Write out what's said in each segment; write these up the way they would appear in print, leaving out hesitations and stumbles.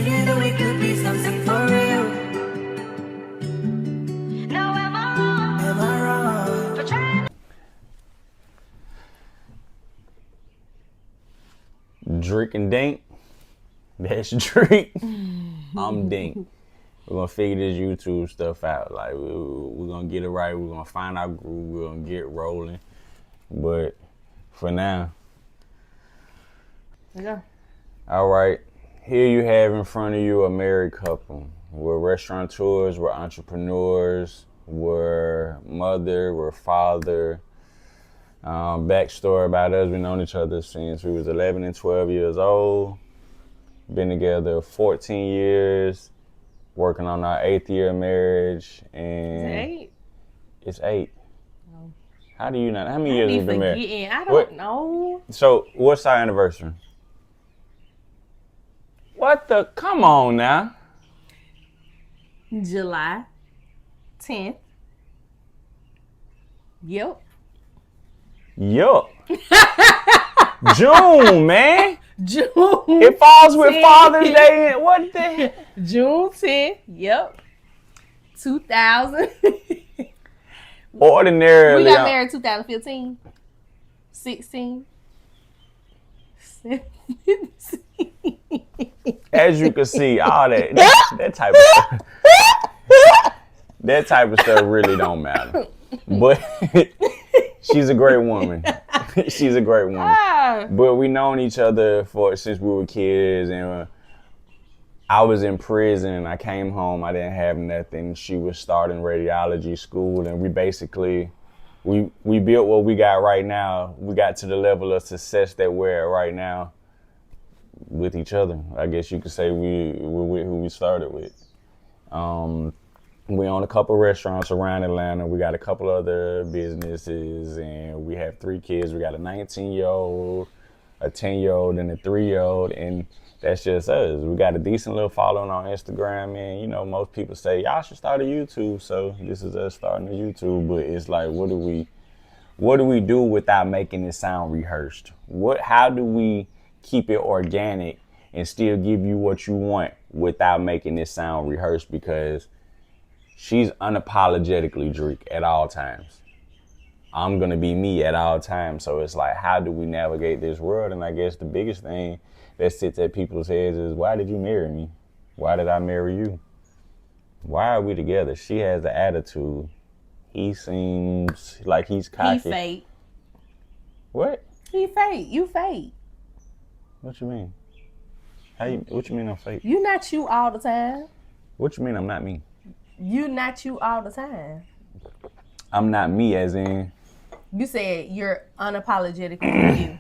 together we could be something for real. No, am I wrong? Am I wrong? For trying. Dreek and Dink. That's Dreek. I'm Dink. We're gonna figure this YouTube stuff out. Like we're gonna get it right. We're gonna find our groove. We're gonna get rolling. But for now, Yeah. all right. Here you have in front of you a married couple. We're restaurateurs. We're entrepreneurs. We're mother. We're father. Backstory about us: we known each other since we was 11 and 12 years old. Been together 14 years. Working on our 8th year of marriage, and it's 8. No. How do you not? How many years have we been married? I don't know. So what's our anniversary? What the? Come on now. July 10th. Yep. June, man. June. It falls with 10th. Father's Day. What the heck? June 10th. Yep. 2000. Ordinarily. We got married 2015. 16. 17. As you can see, all that type of stuff really don't matter. But she's a great woman. She's a great woman. But we known each other since we were kids, and I was in prison and I came home. I didn't have nothing. She was starting radiology school, and we basically we built what we got right now. We got to the level of success that we're at right now with each other. I guess you could say we're with who we started with. We own a couple restaurants around Atlanta. We got a couple other businesses, and we have 3 kids. We got a 19-year-old, a 10-year-old, and a 3-year-old, and that's just us. We got a decent little following on Instagram, and you know, most people say y'all should start a YouTube. So this is us starting a YouTube, but it's like, what do we do without making it sound rehearsed? How do we keep it organic and still give you what you want without making it sound rehearsed? Because she's unapologetically Dreek at all times. I'm going to be me at all times. So it's like, how do we navigate this world? And I guess the biggest thing that sits at people's heads is, why did you marry me? Why did I marry you? Why are we together? She has the attitude. He seems like he's cocky. He fake. What? He fake. You fake. What you mean? What you mean I'm fake? You not you all the time. What you mean I'm not me? You not you all the time. I'm not me as in? You said you're unapologetically you.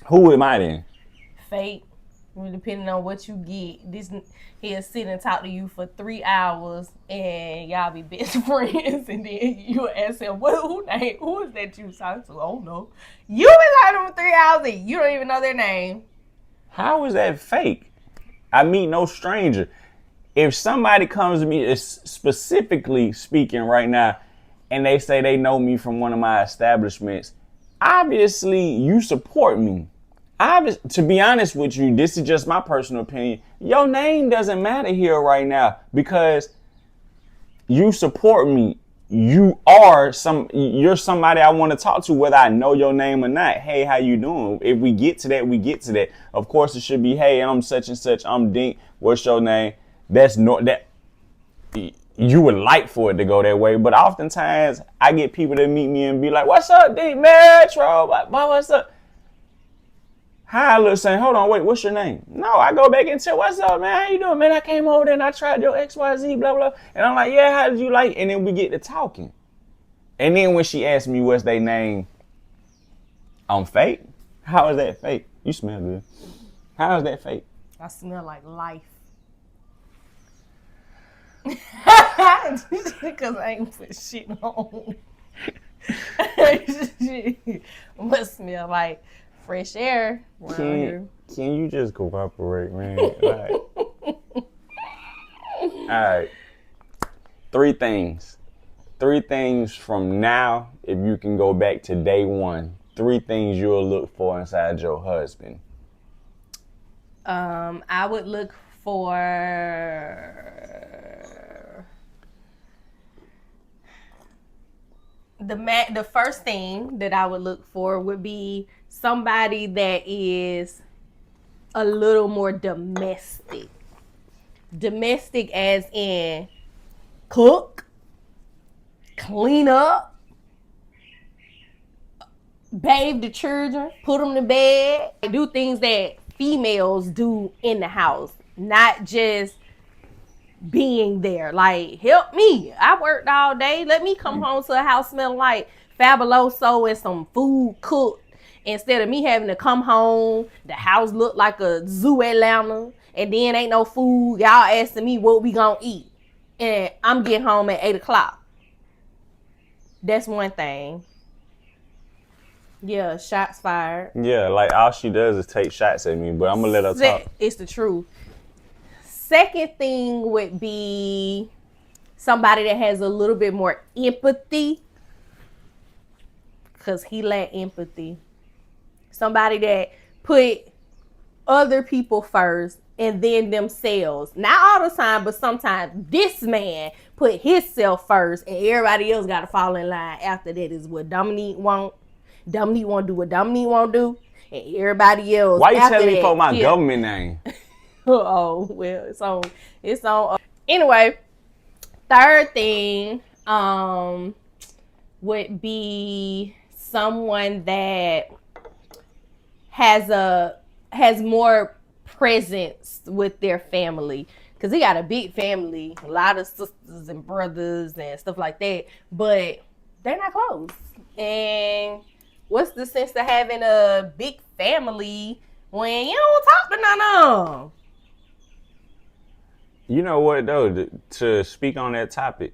Who am I then? Fake. Depending on what you get. He'll sit and talk to you for 3 hours and y'all be best friends, and then you ask him, who is that you talk to? Oh no. You been talking to them for 3 hours and you don't even know their name. How is that fake? I meet no stranger. If somebody comes to me, specifically speaking right now, and they say they know me from one of my establishments, obviously you support me. To be honest with you, this is just my personal opinion. Your name doesn't matter here right now because you support me. You're somebody I want to talk to, whether I know your name or not. Hey, how you doing? If we get to that, we get to that. Of course, it should be, hey, I'm such and such. I'm Dink. What's your name? That you would like for it to go that way, but oftentimes I get people that meet me and be like, "What's up, Dink, Metro? What's up?" Hi, I look saying, "Hold on, wait, what's your name?" No, I go back and say, "What's up, man? How you doing, man? I came over there and I tried your XYZ, blah blah." And I'm like, "Yeah, how did you like?" And then we get to talking, and then when she asks me what's their name, I'm fake. How is that fake? You smell good. How is that fake? I smell like life. Because I ain't put shit on. What smell like fresh air around here. Can you just cooperate, man? Like, all right. 3 things. 3 things from now, if you can go back to day 1. 3 things you'll look for inside your husband. I would look for the first thing that I would look for would be somebody that is a little more domestic. Domestic as in cook, clean up, bathe the children, put them to bed, do things that females do in the house, not just being there. Like, help me. I worked all day. Let me come home to a house smelling like Fabuloso and some food cooked. Instead of me having to come home, the house look like a zoo Atlanta, and then ain't no food. Y'all asking me what we gonna eat. And I'm getting home at 8 o'clock. That's one thing. Yeah, shots fired. Yeah, like all she does is take shots at me, but I'm gonna let her talk. It's the truth. Second thing would be somebody that has a little bit more empathy, because he lack empathy. Somebody that put other people first and then themselves. Not all the time, but sometimes this man put himself first and everybody else got to fall in line after that. Is what Dominique want. Dominique want to do what Dominique want to do, and everybody else. Why you telling me for my government name? Oh, well, it's on. Anyway, third thing would be someone that has more presence with their family, because he got a big family, a lot of sisters and brothers and stuff like that, but they're not close. And what's the sense of having a big family when you don't talk to none of them? You know what, though, to speak on that topic,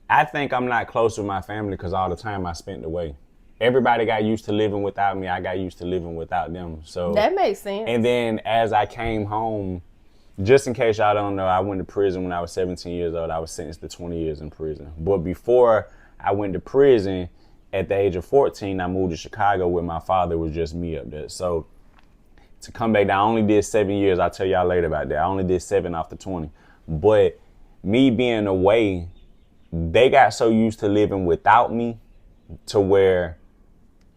I think I'm not close with my family because all the time I spent away. Everybody got used to living without me. I got used to living without them. So that makes sense. And then as I came home, just in case y'all don't know, I went to prison when I was 17 years old. I was sentenced to 20 years in prison. But before I went to prison, at the age of 14, I moved to Chicago where my father was just me up there. So to come back, I only did 7 years. I'll tell y'all later about that. I only did 7 off the 20. But me being away, they got so used to living without me to where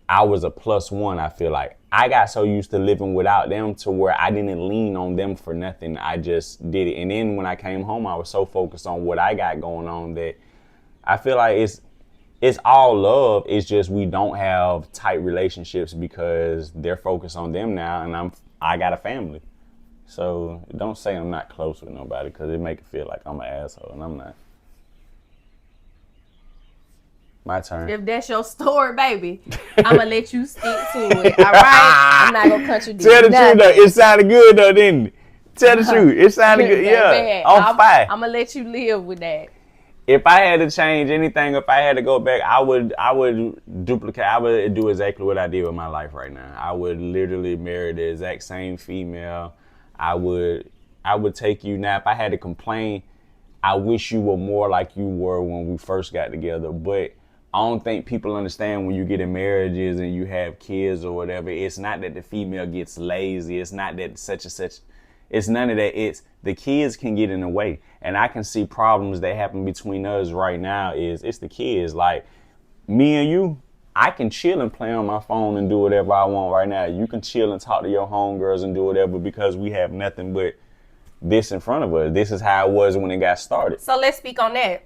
I was a plus one, I feel like. I got so used to living without them to where I didn't lean on them for nothing. I just did it. And then when I came home, I was so focused on what I got going on that I feel like it's all love. It's just we don't have tight relationships because they're focused on them now, and I got a family. So don't say I'm not close with nobody because it make it feel like I'm an asshole, and I'm not. My turn. If that's your story, baby, I'm going to let you stick to it, all right? I'm not going to contradict Tell the nothing. truth, though. It sounded good, though, didn't it? Tell the truth. It sounded good. Yeah, on fire. I'm going to let you live with that. If I had to change anything, if I had to go back, I would duplicate. I would do exactly what I did with my life right now. I would literally marry the exact same female. I would take you now. If I had to complain, I wish you were more like you were when we first got together. But I don't think people understand when you get in marriages and you have kids or whatever. It's not that the female gets lazy. It's not that such and such. It's none of that. It's the kids can get in the way. And I can see problems that happen between us right now it's the kids. Like me and you, I can chill and play on my phone and do whatever I want right now. You can chill and talk to your homegirls and do whatever because we have nothing but this in front of us. This is how it was when it got started. So let's speak on that.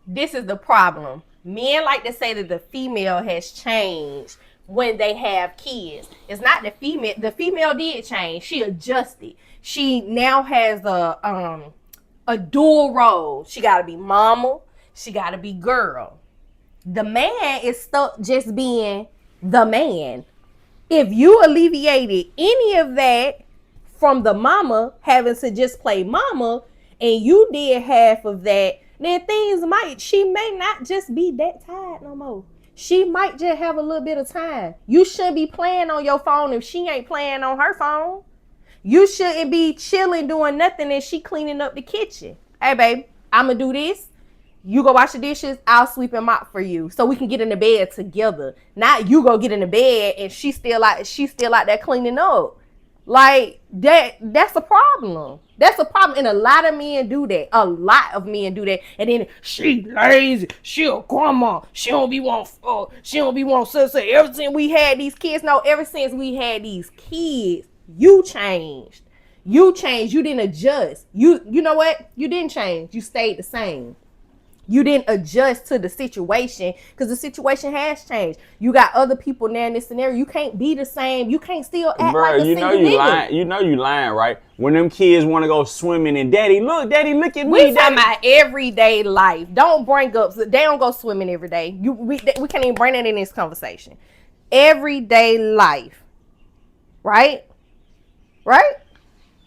This is the problem. Men like to say that the female has changed when they have kids. It's not the female. The female did change. She adjusted. She now has a dual role. She got to be mama. She got to be girl. The man is stuck just being the man. If you alleviated any of that from the mama having to just play mama and you did half of that, then she may not just be that tired no more. She might just have a little bit of time. You shouldn't be playing on your phone if she ain't playing on her phone. You shouldn't be chilling doing nothing and she cleaning up the kitchen. Hey, babe, I'm going to do this. You go wash the dishes. I'll sweep and mop for you so we can get in the bed together. Not you go get in the bed and she's still out there cleaning up. Like that's a problem. That's a problem. And a lot of men do that. A lot of men do that. And then she lazy. She a grandma. She don't be want say ever since we had these kids. No, ever since we had these kids, you changed. You changed. You didn't adjust. You know what? You didn't change. You stayed the same. You didn't adjust to the situation because the situation has changed. You got other people now in this scenario. You can't be the same. You can't still act like a single nigga. Lying. You know you lying, right? When them kids want to go swimming and daddy, look at me. We talking about everyday life. Don't bring up. They don't go swimming every day. We can't even bring that in this conversation. Everyday life, right? Right?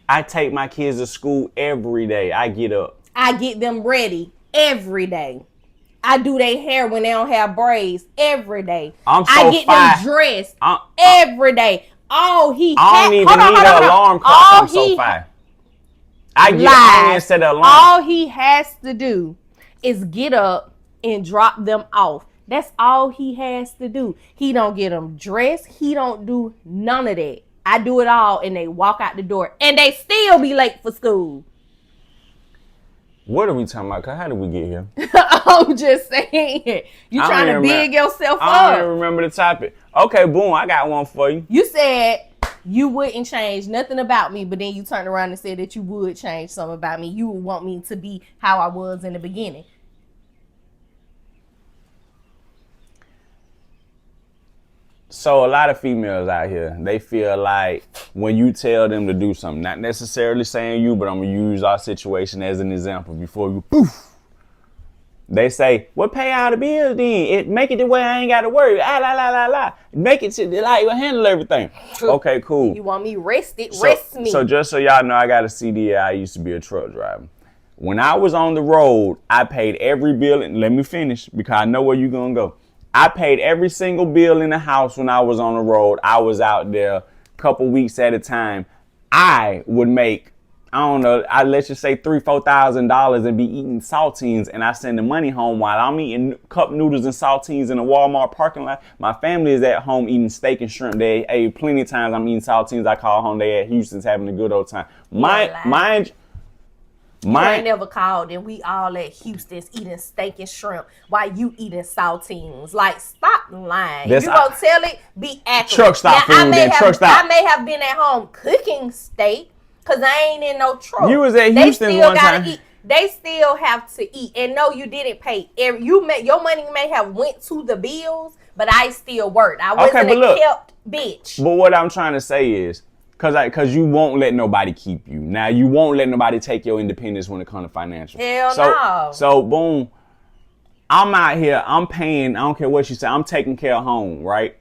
I take my kids to school every day. I get up. I get them ready. Every day. I do their hair when they don't have braids every day. I get them dressed every day. I don't even need an alarm clock. I'm so fine. I get up and set an alarm. All he has to do is get up and drop them off. That's all he has to do. He don't get them dressed. He don't do none of that. I do it all and they walk out the door and they still be late for school. What are we talking about? How did we get here? I'm just saying. You trying to big yourself up. I don't even remember the topic. Okay, boom. I got one for you. You said you wouldn't change nothing about me, but then you turned around and said that you would change something about me. You would want me to be how I was in the beginning. So a lot of females out here, they feel like when you tell them to do something, not necessarily saying you, but I'm going to use our situation as an example before you poof. They say, well, pay all the bills then. Make it the way I ain't got to worry. Make it to like handle everything. Okay, cool. You want me rested? Rest me. So just so y'all know, I got a CDA. I used to be a truck driver. When I was on the road, I paid every bill. And let me finish because I know where you're going to go. I paid every single bill in the house when I was on the road. I was out there a couple weeks at a time. I would make, I don't know, let's just say $3,000-$4,000 and be eating saltines, and I send the money home while I'm eating cup noodles and saltines in a Walmart parking lot. My family is at home eating steak and shrimp. They ate plenty of times I'm eating saltines. I call home. They at Houston's having a good old time. I ain't never called and we all at Houston's eating steak and shrimp while you eating saltines. Like, stop lying. You gonna tell it, be accurate. Truck stop food, I may have been at home cooking steak because I ain't in no truck. You was at Houston one time. They still have to eat. And no, you didn't pay. Your money may have went to the bills, but I still worked. I wasn't a kept bitch. But what I'm trying to say is, Cause you won't let nobody keep you. Now you won't let nobody take your independence when it comes to financial. Hell no. So boom, I'm out here. I'm paying. I don't care what you say. I'm taking care of home, right?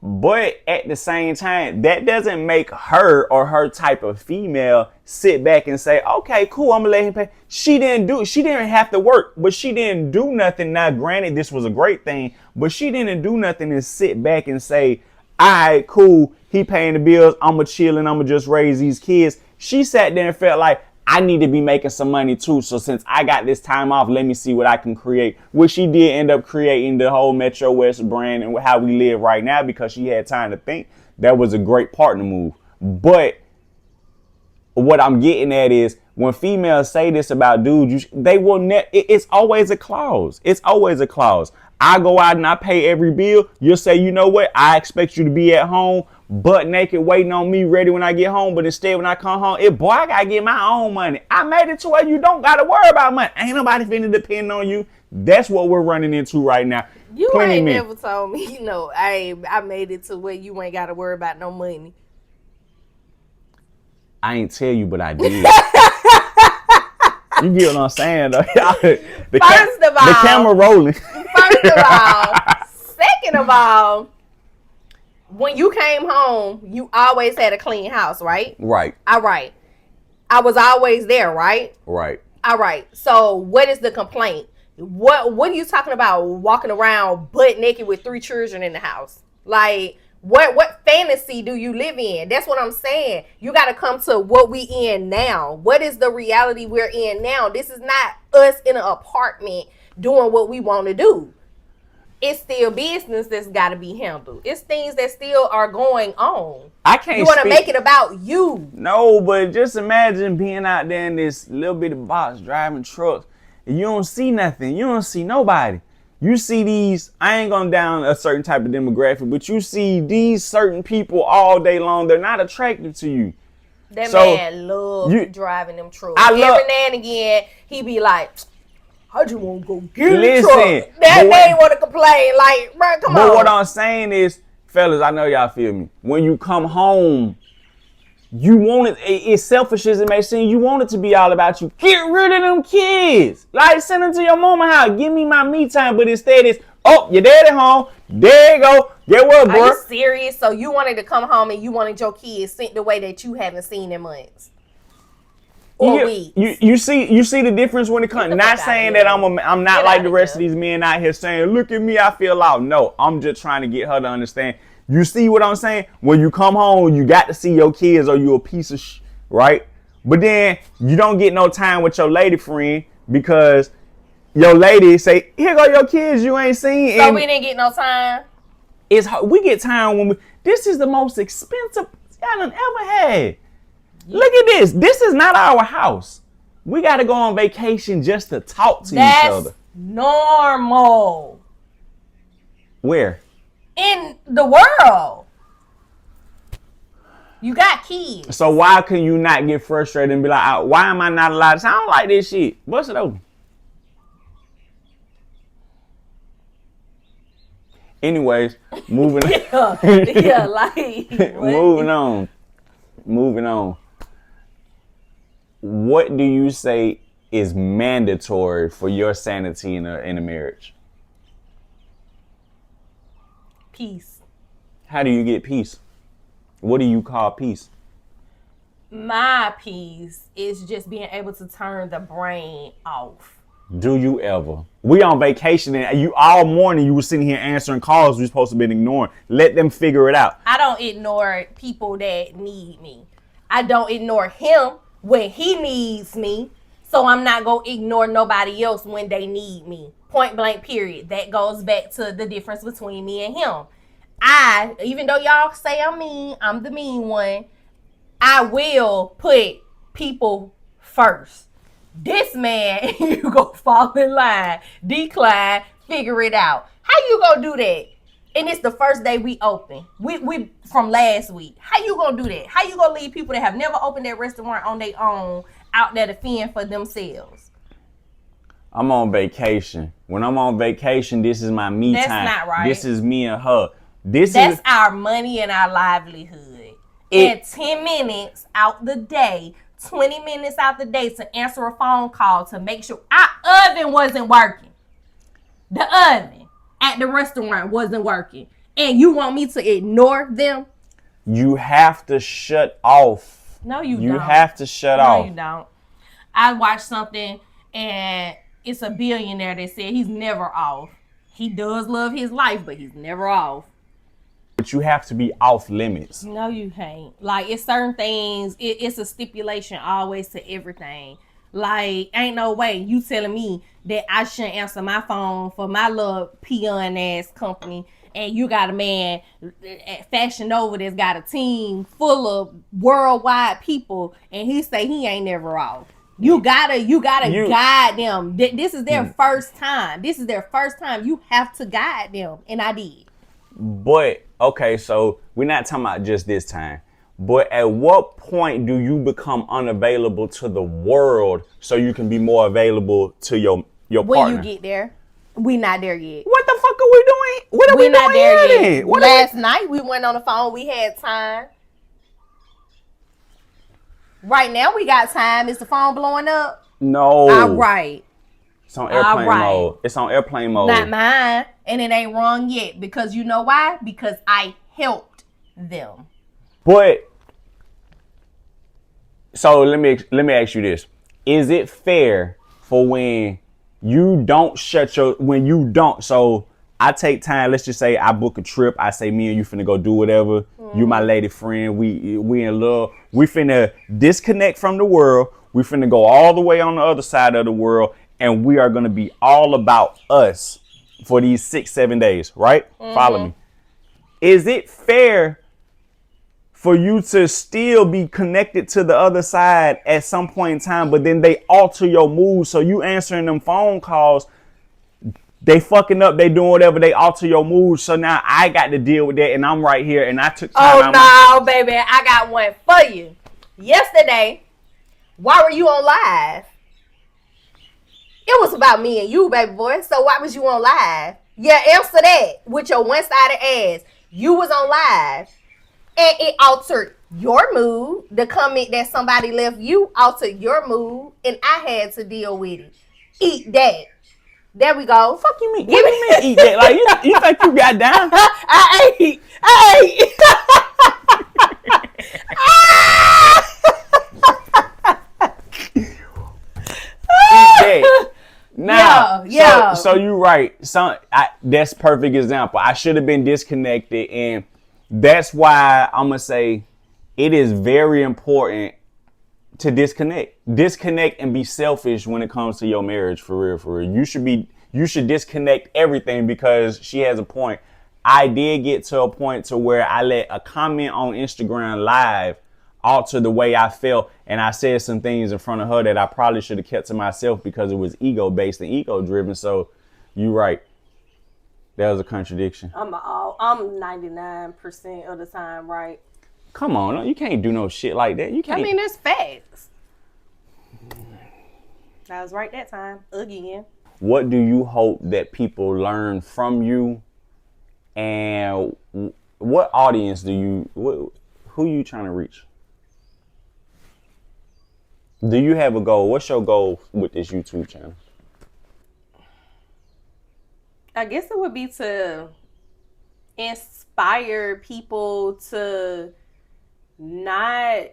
But at the same time, that doesn't make her or her type of female sit back and say, "Okay, cool. I'm gonna let him pay." She didn't have to work, but she didn't do nothing. Now, granted, this was a great thing, but she didn't do nothing and sit back and say, "All right, cool. He paying the bills. I'ma chill and I'ma just raise these kids." She sat there and felt like, I need to be making some money too. So since I got this time off, let me see what I can create. Which she did end up creating the whole Metro West brand and how we live right now because she had time to think. That was a great partner move. But what I'm getting at is when females say this about dudes, they will it's always a clause. It's always a clause. I go out and I pay every bill. You'll say, you know what? I expect you to be at home, butt naked, waiting on me, ready when I get home. But instead, when I come home, boy, I got to get my own money. I made it to where you don't got to worry about money. Ain't nobody finna depend on you. That's what we're running into right now. You ain't never told me, I made it to where you ain't got to worry about no money. I ain't tell you, but I did. You get what I'm saying, though. The camera rolling. First of all. Second of all, when you came home, you always had a clean house, right? Right. All right. I was always there, right? Right. All right. So what is the complaint? What are you talking about walking around butt naked with 3 children in the house? Like, what fantasy do you live in? That's what I'm saying. You got to come to what we in now. What is the reality we're in now? This is not us in an apartment doing what we want to do. it's still business that's got to be handled. It's things that still are going on. I can't. You want to make it about you? No, but just imagine being out there in this little bitty box driving trucks, and you don't see nothing. You don't see nobody. You see these. I ain't gonna down a certain type of demographic, but you see these certain people all day long. They're not attractive to you. That man love driving them trucks. Every now and again, he be like, I just want to go get a truck. That man want to complain. Like, bro, come on. But what I'm saying is, fellas, I know y'all feel me. When you come home, you want it. It's selfish as it may seem. You want it to be all about you. Get rid of them kids. Like, send them to your mama house. Give me my me time. But instead, it's, oh, your daddy home. There you go. Get what, bro? Are you serious? So you wanted to come home and you wanted your kids sent the way that you haven't seen in months? Or weeks? You see the difference when it comes. Not saying that I'm not like the rest of these men out here saying, look at me, I feel out. No, I'm just trying to get her to understand. You see what I'm saying? When you come home, you got to see your kids or you a piece of right? But then you don't get no time with your lady friend because your lady say, here go your kids you ain't seen. So we didn't get no time? We get time when this is the most expensive y'all done ever had. Yeah. Look at this. This is not our house. We got to go on vacation just to talk to each other. That's normal. Where? In the world. You got kids. So why can you not get frustrated and be like, why am I not allowed to say, I don't like this shit? Bust it open. Anyways, moving moving on. What do you say is mandatory for your sanity in a marriage? Peace. How do you get peace? What do you call peace? My peace is just being able to turn the brain off. Do you ever? We on vacation and you all morning you were sitting here answering calls we supposed to be ignoring. Let them figure it out. I don't ignore people that need me. I don't ignore him when he needs me. So I'm not going to ignore nobody else when they need me. Point blank, period. That goes back to the difference between me and him. Even though y'all say I'm mean, I'm the mean one, I will put people first. This man, you go fall in line, decline, figure it out. How you gonna do that? And it's the first day we open. We from last week. How you gonna do that? How you gonna leave people that have never opened that restaurant on their own out there to fend for themselves? I'm on vacation. When I'm on vacation, this is my me time. That's not right. This is me and her. That's our money and our livelihood. And 10 minutes out the day, 20 minutes out the day to answer a phone call to make sure our oven wasn't working. The oven at the restaurant wasn't working. And you want me to ignore them? You have to shut off. No, you don't. You have to shut off. No, you don't. I watched something and it's a billionaire that said he's never off. He does love his life, but he's never off. But you have to be off limits. No, you can't. Like, it's certain things, it's a stipulation always to everything. Like, ain't no way you telling me that I shouldn't answer my phone for my little peon ass company, and you got a man at Fashion Nova that's got a team full of worldwide people, and he say he ain't never off. You gotta guide them. This is their first time. This is their first time. You have to guide them, and I did. But, okay, so we're not talking about just this time. But at what point do you become unavailable to the world so you can be more available to your partner? When you get there, we not there yet. What the fuck are we doing? What are we not doing there here yet. Last night we went on the phone. We had time. Right now we got time. Is the phone blowing up? No. All right. It's on airplane mode. It's on airplane mode. Not mine. And it ain't wrong yet. Because you know why? Because I helped them. But, so let me ask you this. Is it fair for when you don't so I take time, let's just say I book a trip, I say me and you finna go do whatever, you my lady friend, we in love, we finna disconnect from the world, we finna go all the way on the other side of the world, and we are gonna be all about us. for these 6-7 days, right? Follow me. Is it fair for you to still be connected to the other side at some point in time, but then they alter your mood? So you answering them phone calls, they fucking up, they doing whatever, they alter your mood. So now I got to deal with that, and I'm right here, and I took time out. Oh, no, baby. I got one for you. Yesterday, why were you on live? It was about me and you, baby boy. So why was you on live? Yeah, answer that with your one-sided ass. You was on live, and it altered your mood. The comment that somebody left you altered your mood, and I had to deal with it. Eat that. There we go. Fuck you mean? What do you mean eat that? Like you think you got down? I ate. Eat that. Now, yeah. So you right. That's perfect example. I should have been disconnected, and that's why I'm gonna say it is very important to disconnect and be selfish when it comes to your marriage. For real. You should disconnect everything, because she has a point. I did get to a point to where I let a comment on Instagram live alter the way I felt, and I said some things in front of her that I probably should have kept to myself because it was ego based and ego driven. So you right. That was a contradiction. I'm 99% of the time right. Come on, you can't do no shit like that. You can't. I mean, it's facts. I was right that time again. What do you hope that people learn from you, and what audience who you trying to reach? Do you have a goal? What's your goal with this YouTube channel? I guess it would be to inspire people to not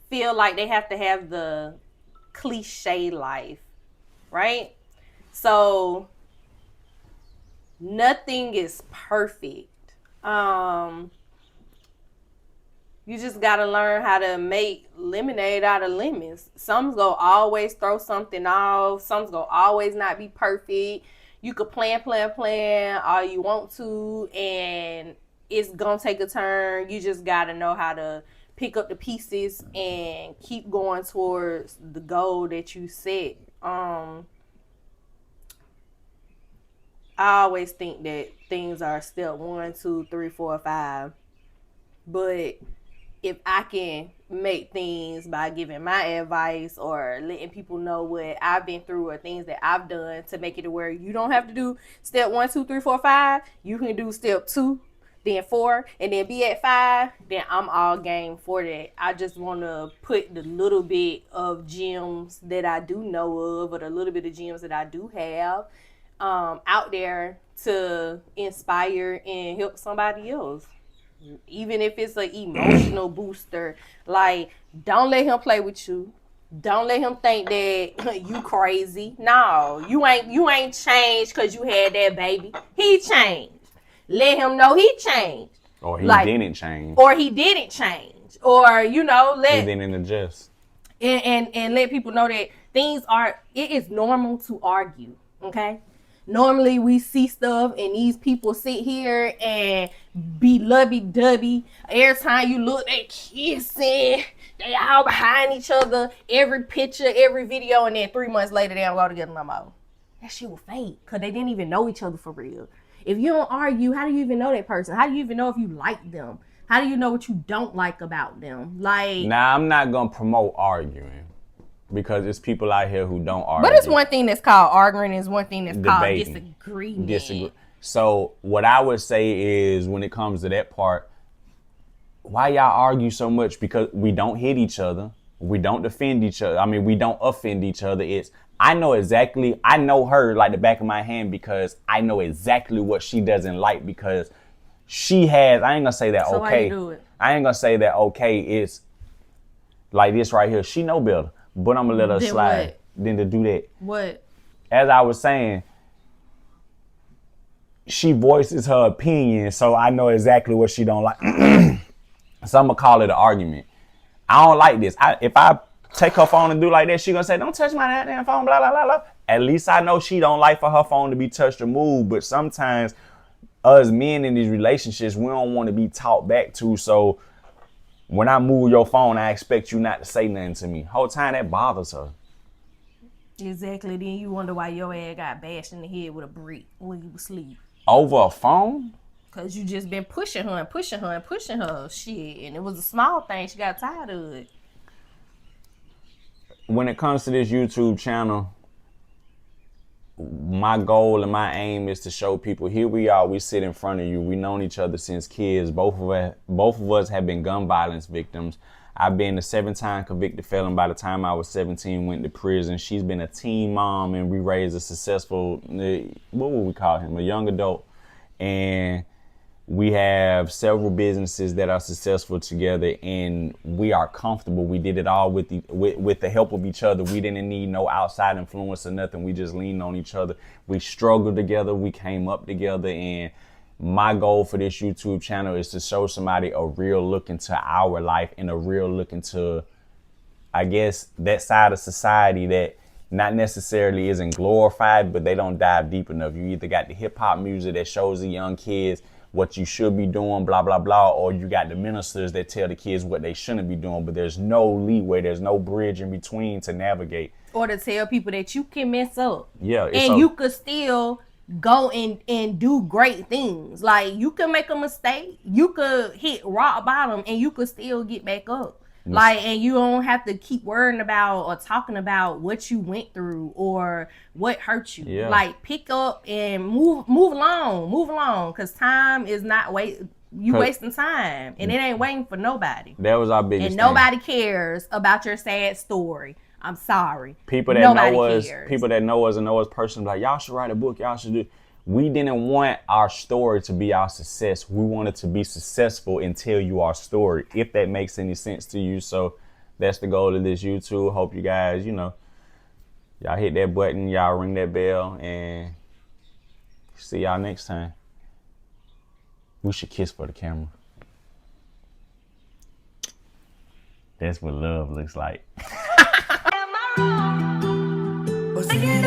feel like they have to have the cliche life, right? So nothing is perfect. You just gotta learn how to make lemonade out of lemons. Some's gonna always throw something off. Some's gonna always not be perfect. You could plan all you want to, and it's gonna take a turn. You just gotta know how to pick up the pieces and keep going towards the goal that you set. I always think that things are step 1, 2, 3, 4, 5. But if I can make things by giving my advice or letting people know what I've been through or things that I've done to make it to where you don't have to do step 1, 2, 3, 4, 5, you can do step 2, then 4, and then be at 5, then I'm all game for that. I just want to put the little bit of gems that I do know of, or the little bit of gems that I do have out there to inspire and help somebody else. Even if it's an emotional booster, like, don't let him play with you. Don't let him think that you crazy. No, you ain't changed because you had that baby. He changed. Let him know he changed. Or he didn't change. Or he didn't change. Or, he didn't adjust. And let people know that it is normal to argue, okay? Normally we see stuff and these people sit here and be lovey-dovey. Every time you look, they kissing. They all behind each other. Every picture, every video, and then 3 months later they don't go together no more. That shit was fake because they didn't even know each other for real. If you don't argue, how do you even know that person? How do you even know if you like them? How do you know what you don't like about them? Now, I'm not going to promote arguing, because it's people out here who don't argue. But it's one thing that's called arguing, is one thing that's debating. Called disagreement. So what I would say is, when it comes to that part, why y'all argue so much? Because we don't hit each other. We don't defend each other. I mean, we don't offend each other. I know her like the back of my hand, because I know exactly what she doesn't like, because she has, I ain't gonna say that so okay. Why you do it? I ain't gonna say that okay. It's like this right here. She know better, but I'm gonna let her slide. What? Then to do that. What? As I was saying, she voices her opinion, so I know exactly what she don't like. So I'm gonna call it an argument. I don't like this. If I take her phone and do like that, she gonna say, "Don't touch my goddamn phone," blah blah blah blah. At least I know she don't like for her phone to be touched or moved. But sometimes us men in these relationships, we don't want to be talked back to. So when I move your phone, I expect you not to say nothing to me. Whole time that bothers her. Exactly. Then you wonder why your ass got bashed in the head with a brick when you was asleep. Over a phone? Cause you just been pushing her and pushing her and pushing her. Shit. And it was a small thing. She got tired of it. When it comes to this YouTube channel, my goal and my aim is to show people, here we are, we sit in front of you. We known each other since kids. Both of us have been gun violence victims. I've been a 7-time convicted felon by the time I was 17, went to prison. She's been a teen mom, and we raised a successful, what would we call him, a young adult. And we have several businesses that are successful together, and we are comfortable. We did it all with the help of each other. We didn't need no outside influence or nothing. We just leaned on each other. We struggled together. We came up together. And my goal for this YouTube channel is to show somebody a real look into our life and a real look into, I guess, that side of society that not necessarily isn't glorified, but they don't dive deep enough. You either got the hip hop music that shows the young kids what you should be doing, blah, blah, blah, or you got the ministers that tell the kids what they shouldn't be doing, but there's no leeway, there's no bridge in between to navigate. Or to tell people that you can mess up. Yeah. And you could still go and do great things. Like, you could make a mistake, you could hit rock bottom, and you could still get back up. Like, and you don't have to keep worrying about or talking about what you went through or what hurt you. Yeah. Like, pick up and move along, because time is not wasting time, and it ain't waiting for nobody. That was our biggest and thing. Nobody cares about your sad story. I'm sorry. People that know us and know us personally, like, y'all should write a book, y'all should do. We didn't want our story to be our success. We wanted to be successful and tell you our story, if that makes any sense to you. So that's the goal of this YouTube. Hope you guys, y'all hit that button, y'all ring that bell, and see y'all next time. We should kiss for the camera. That's what love looks like. Was thinking